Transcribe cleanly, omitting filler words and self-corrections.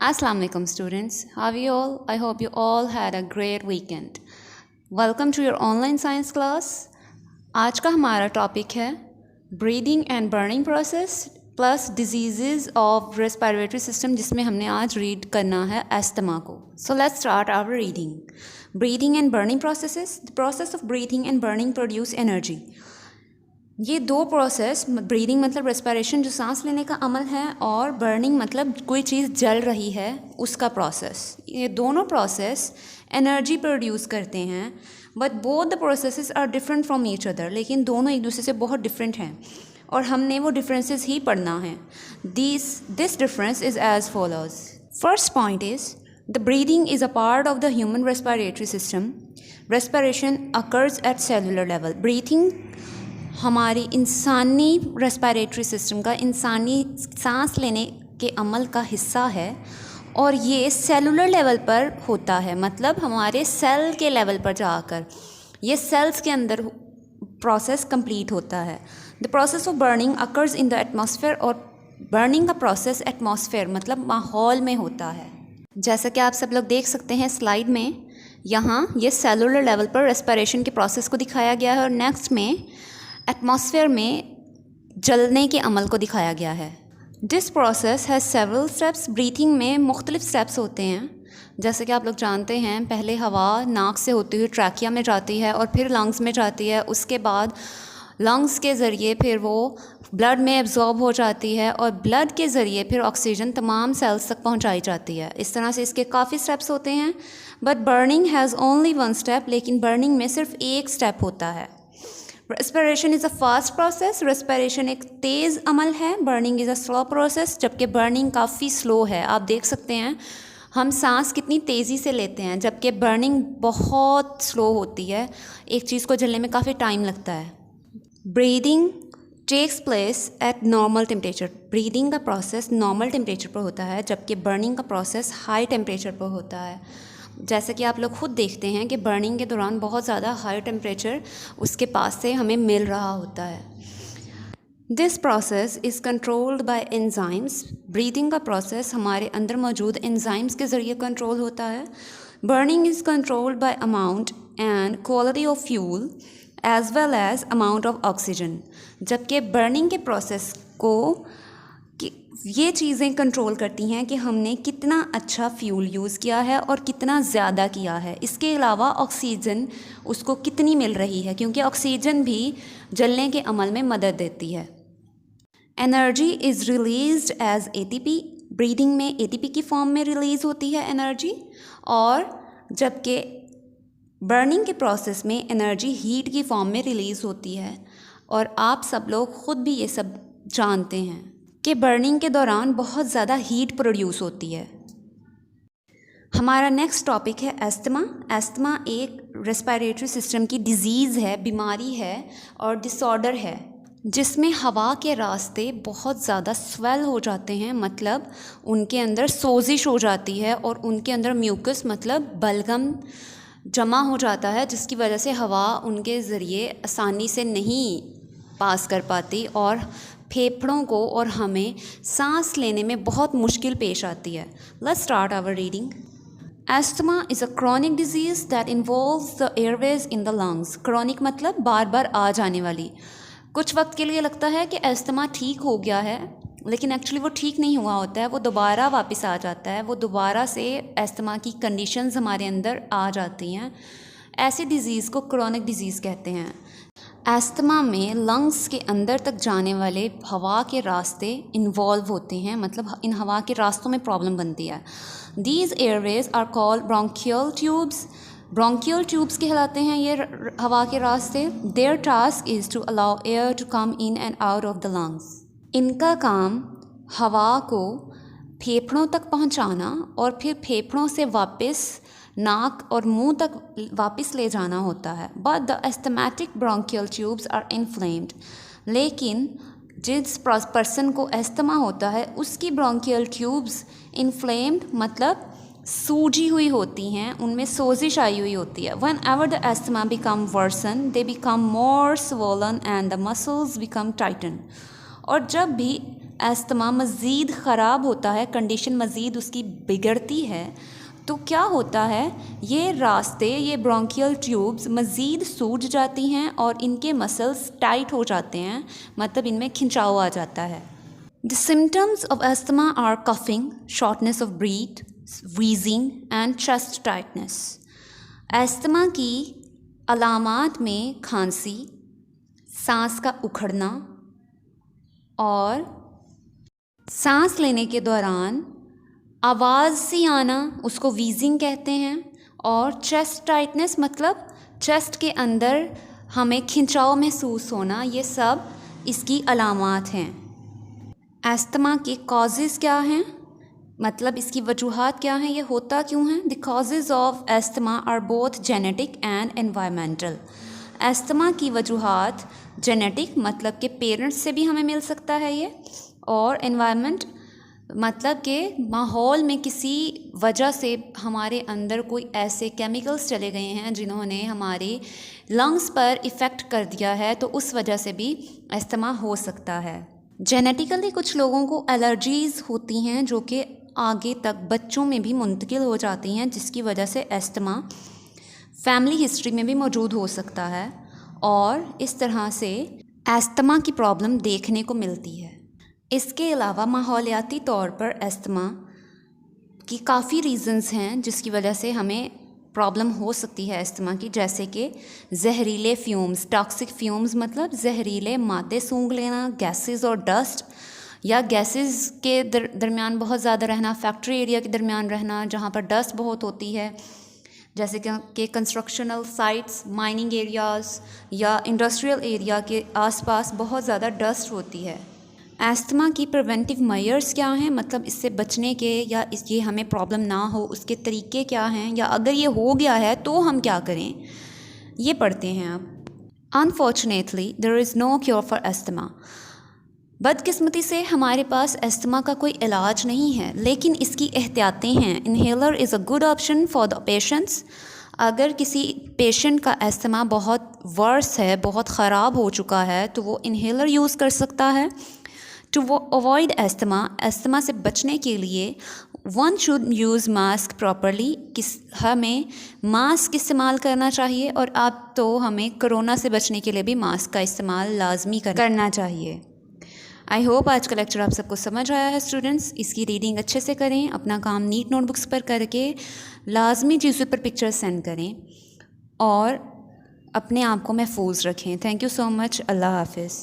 Assalamu alaikum students. How are you all? I hope you all had a great weekend. Welcome to your online science class. आज का हमारा topic है breathing and burning process plus diseases of respiratory system, जिसमें हमने आज read करना है asthma को. So let's start our reading. Breathing and burning processes. The process of breathing and burning produce energy. ये दो प्रोसेस, ब्रीदिंग मतलब रेस्पिरेशन जो सांस लेने का अमल है, और बर्निंग मतलब कोई चीज़ जल रही है उसका प्रोसेस. ये दोनों प्रोसेस एनर्जी प्रोड्यूस करते हैं. But both the processes are different from each other. लेकिन दोनों एक दूसरे से बहुत डिफरेंट हैं और हमने वो डिफरेंसेस ही पढ़ना है. This difference is as follows. First point is the breathing is a part of the human respiratory system. Respiration occurs at cellular level. Breathing हमारी इंसानी रेस्पिरेटरी सिस्टम का, इंसानी सांस लेने के अमल का हिस्सा है और ये सेलुलर लेवल पर होता है, मतलब हमारे सेल के लेवल पर जाकर ये सेल्स के अंदर प्रोसेस कंप्लीट होता है. The process of burning occurs in the atmosphere. और बर्निंग का प्रोसेस एटमॉस्फेयर मतलब माहौल में होता है. जैसा कि आप सब लोग देख सकते हैं स्लाइड में, यहाँ ये सेलुलर लेवल पर रेस्पिरेशन के प्रोसेस को दिखाया गया है और नेक्स्ट में एटमॉस्फेयर में जलने के अमल को दिखाया गया है. This process has several steps. Breathing में मुख्तलिफ स्टेप्स होते हैं. जैसे कि आप लोग जानते हैं, पहले हवा नाक से होती हुई ट्रैकिया में जाती है और फिर लंग्स में जाती है. उसके बाद लंग्स के ज़रिए फिर वो ब्लड में एब्जॉर्ब हो जाती है और ब्लड के ज़रिए फिर ऑक्सीजन तमाम सेल्स तक पहुंचाई जाती है. इस तरह से इसके काफ़ी स्टेप्स होते हैं. But burning has only one step. लेकिन बर्निंग में सिर्फ एक स्टेप होता है. Respiration is a fast process. Respiration एक तेज़ अमल है. Burning is a slow process, जबकि बर्निंग काफ़ी स्लो है. आप देख सकते हैं हम सांस कितनी तेज़ी से लेते हैं, जबकि बर्निंग बहुत स्लो होती है. एक चीज़ को जलने में काफ़ी टाइम लगता है. Breathing takes place at normal temperature. Breathing का प्रोसेस नॉर्मल टेम्परेचर पर होता है, जबकि बर्निंग का प्रोसेस हाई टेम्परेचर पर होता है. जैसे कि आप लोग खुद देखते हैं कि बर्निंग के दौरान बहुत ज़्यादा हाई टेम्परेचर उसके पास से हमें मिल रहा होता है. This process is controlled by enzymes. Breathing का प्रोसेस हमारे अंदर मौजूद एंजाइम्स के ज़रिए कंट्रोल होता है. Burning is controlled by amount and quality of fuel as well as amount of oxygen. जबकि बर्निंग के प्रोसेस को ये चीज़ें कंट्रोल करती हैं कि हमने कितना अच्छा फ्यूल यूज़ किया है और कितना ज़्यादा किया है. इसके अलावा ऑक्सीजन उसको कितनी मिल रही है, क्योंकि ऑक्सीजन भी जलने के अमल में मदद देती है. Energy is released as ATP. Breathing में एटीपी की फॉर्म में रिलीज़ होती है एनर्जी, और जबकि बर्निंग के प्रोसेस में एनर्जी हीट की फॉर्म में रिलीज़ होती है. और आप सब लोग ख़ुद भी ये सब जानते हैं कि बर्निंग के दौरान बहुत ज़्यादा हीट प्रोड्यूस होती है. हमारा नेक्स्ट टॉपिक है अस्थमा. अस्थमा एक रेस्पिरेटरी सिस्टम की डिज़ीज़ है, बीमारी है और डिसऑर्डर है, जिसमें हवा के रास्ते बहुत ज़्यादा स्वेल हो जाते हैं, मतलब उनके अंदर सोजिश हो जाती है और उनके अंदर म्यूकस मतलब बलगम जमा हो जाता है, जिसकी वजह से हवा उनके ज़रिए आसानी से नहीं पास कर पाती और फेफड़ों को और हमें सांस लेने में बहुत मुश्किल पेश आती है. Let's start our reading. Asthma is a chronic disease that involves the airways in the lungs. Chronic मतलब बार बार आ जाने वाली. कुछ वक्त के लिए लगता है कि एस्थमा ठीक हो गया है, लेकिन एक्चुअली वो ठीक नहीं हुआ होता है. वो दोबारा वापस आ जाता है. वो दोबारा से एस्थमा की कंडीशंस हमारे अंदर आ जाती हैं. ऐसी डिज़ीज़ को क्रॉनिक डिजीज़ कहते हैं. एस्थमा में लंग्स के अंदर तक जाने वाले हवा के रास्ते इन्वॉल्व होते हैं, मतलब इन हवा के रास्तों में प्रॉब्लम बनती है. These airways are called bronchial tubes. Bronchial tubes कहलाते हैं ये हवा के रास्ते. Their task is to allow air to come in and out of the lungs. इनका काम हवा को फेफड़ों तक पहुंचाना और फिर फेफड़ों से वापस नाक और मुंह तक वापस ले जाना होता है. But the asthmatic bronchial tubes are inflamed. लेकिन जिस पर्सन को एस्थमा होता है उसकी ब्रोंकियल ट्यूब्स इन्फ्लेम्ड मतलब सूजी हुई होती हैं, उनमें सोजिश आई हुई होती है. Whenever the asthma become worsen they become more swollen and the muscles become tighten. और जब भी अस्थमा मज़ीद ख़राब होता है, कंडीशन मज़ीद उसकी बिगड़ती है, तो क्या होता है, ये रास्ते, ये ब्रोंकियल ट्यूब्स मज़ीद सूज जाती हैं और इनके मसल्स टाइट हो जाते हैं, मतलब इनमें खिंचाव आ जाता है। The symptoms of asthma are coughing, shortness of breath, wheezing and chest tightness. Asthma की अलामात में खांसी, सांस का उखड़ना और सांस लेने के दौरान आवाज़ सी आना, उसको वीजिंग कहते हैं, और चेस्ट टाइटनेस मतलब चेस्ट के अंदर हमें खिंचाव महसूस होना, ये सब इसकी अलामात हैं। अस्थमा के कॉजेज़ क्या हैं, मतलब इसकी वजूहात क्या हैं, ये होता क्यों है। The causes of asthma are both genetic and environmental. Asthma की वजूहात जेनेटिक मतलब कि पेरेंट्स से भी हमें मिल सकता है ये, और एनवायरनमेंट मतलब कि माहौल में किसी वजह से हमारे अंदर कोई ऐसे केमिकल्स चले गए हैं जिन्होंने हमारे लंग्स पर इफ़ेक्ट कर दिया है, तो उस वजह से भी अस्थमा हो सकता है। जेनेटिकली कुछ लोगों को एलर्जीज़ होती हैं जो कि आगे तक बच्चों में भी मुंतकिल हो जाती हैं, जिसकी वजह से अस्थमा फैमिली हिस्ट्री में भी मौजूद हो सकता है, और इस तरह से अस्थमा की प्रॉब्लम देखने को मिलती है। इसके अलावा माहौलियाती तौर पर अस्थमा की काफ़ी रीज़न्स हैं जिसकी वजह से हमें प्रॉब्लम हो सकती है अस्थमा की, जैसे कि जहरीले फ्यूम्स, टॉक्सिक फ्यूम्स मतलब जहरीले मादे सूंघ लेना, गैसेस और डस्ट, या गैसेस के दरमियान बहुत ज़्यादा रहना, फैक्ट्री एरिया के दरमियान रहना जहाँ पर डस्ट बहुत होती है, जैसे कि कंस्ट्रक्शनल साइट्स, माइनिंग एरियाज़ या इंडस्ट्रियल एरिया के आसपास बहुत ज़्यादा डस्ट होती है। अस्थमा की प्रिवेंटिव मेजर्स क्या हैं, मतलब इससे बचने के या ये हमें प्रॉब्लम ना हो उसके तरीके क्या हैं, या अगर ये हो गया है तो हम क्या करें, ये पढ़ते हैं अब। Unfortunately there is no cure for asthma. बदकिस्मती से हमारे पास अस्थमा का कोई इलाज नहीं है, लेकिन इसकी एहतियातें हैं। Inhaler is a good option for the patients. अगर किसी पेशेंट का अस्थमा बहुत वर्स है, बहुत ख़राब हो चुका है, तो वो इन्हेलर यूज़ कर सकता है। टू अवॉइड अस्थमा से बचने के लिए one should use mask properly, हमें मास्क इस्तेमाल करना चाहिए, और अब तो हमें कोरोना से बचने के लिए भी मास्क का इस्तेमाल लाजमी करना चाहिए। आई होप आज का लेक्चर आप सबको समझ आया है स्टूडेंट्स। इसकी रीडिंग अच्छे से करें, अपना काम नीट नोटबुक्स पर करके लाजमी चीज़ों पर पिक्चर सेंड करें और अपने आप को महफूज रखें। Thank you so much. अल्लाह हाफिज़।